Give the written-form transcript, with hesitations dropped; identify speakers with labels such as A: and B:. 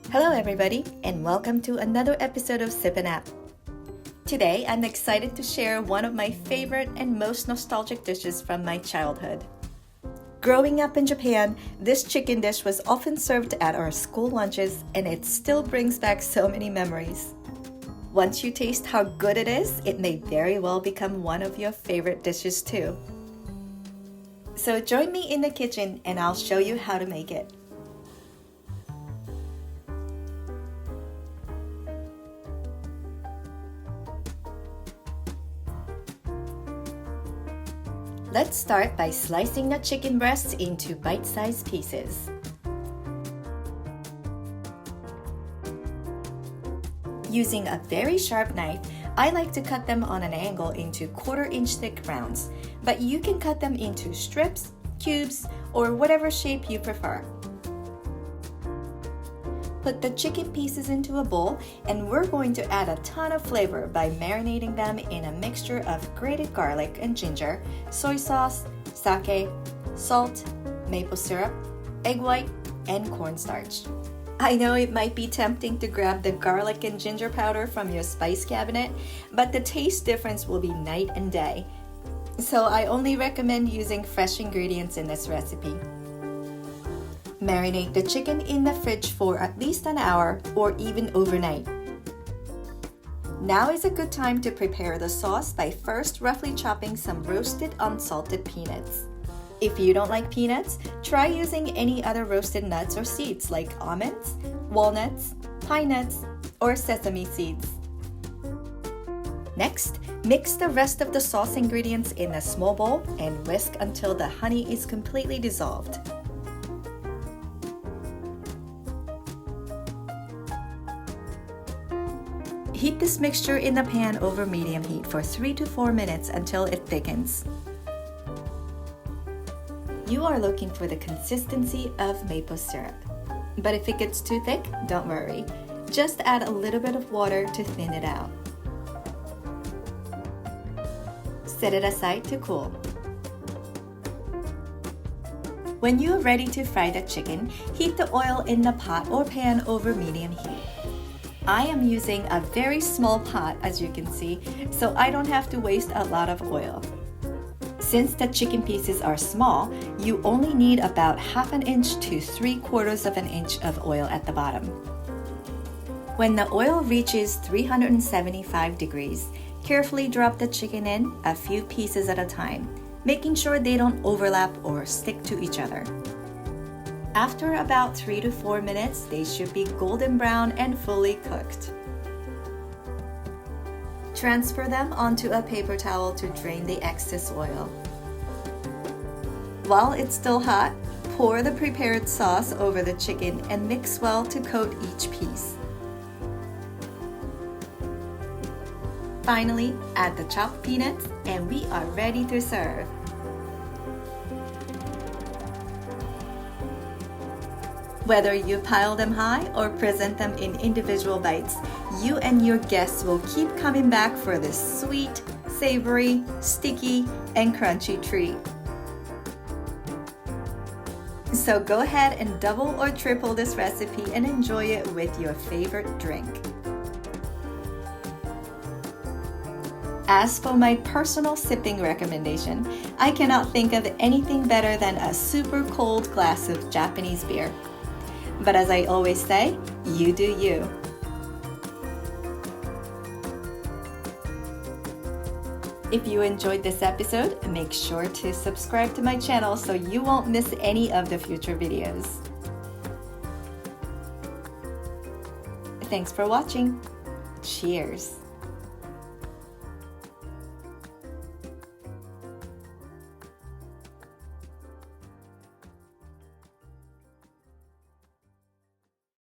A: Hello everybody, and welcome to another episode of Sip and App. Today, I'm excited to share one of my favorite and most nostalgic dishes from my childhood. Growing up in Japan, this chicken dish was often served at our school lunches, and it still brings back so many memories. Once you taste how good it is, it may very well become one of your favorite dishes too. So join me in the kitchen and I'll show you how to make it. Let's start by slicing the chicken breasts into bite-sized pieces. Using a very sharp knife, I like to cut them on an angle into 1/4-inch thick rounds, but you can cut them into strips, cubes, or whatever shape you prefer. Put the chicken pieces into a bowl, and we're going to add a ton of flavor by marinating them in a mixture of grated garlic and ginger, soy sauce, sake, salt, maple syrup, egg white, and cornstarch. I know it might be tempting to grab the garlic and ginger powder from your spice cabinet, but the taste difference will be night and day. So I only recommend using fresh ingredients in this recipe. Marinate the chicken in the fridge for at least an hour or even overnight. Now is a good time to prepare the sauce by first roughly chopping some roasted unsalted peanuts. If you don't like peanuts, try using any other roasted nuts or seeds like almonds, walnuts, pine nuts, or sesame seeds. Next, mix the rest of the sauce ingredients in a small bowl and whisk until the honey is completely dissolved. Heat this mixture in the pan over medium heat for 3 to 4 minutes until it thickens. You are looking for the consistency of maple syrup. But if it gets too thick, don't worry. Just add a little bit of water to thin it out. Set it aside to cool. When you are ready to fry the chicken, heat the oil in the pot or pan over medium heat. I am using a very small pot, as you can see, so I don't have to waste a lot of oil. Since the chicken pieces are small, you only need about 1/2 inch to 3/4 of an inch of oil at the bottom. When the oil reaches 375 degrees, carefully drop the chicken in a few pieces at a time, making sure they don't overlap or stick to each other. After about 3 to 4 minutes, they should be golden brown and fully cooked. Transfer them onto a paper towel to drain the excess oil. While it's still hot, pour the prepared sauce over the chicken and mix well to coat each piece. Finally, add the chopped peanuts and we are ready to serve. Whether you pile them high or present them in individual bites, you and your guests will keep coming back for this sweet, savory, sticky, and crunchy treat. So go ahead and double or triple this recipe and enjoy it with your favorite drink. As for my personal sipping recommendation, I cannot think of anything better than a super cold glass of Japanese beer. But as I always say, you do you. If you enjoyed this episode, make sure to subscribe to my channel so you won't miss any of the future videos. Thanks for watching. Cheers!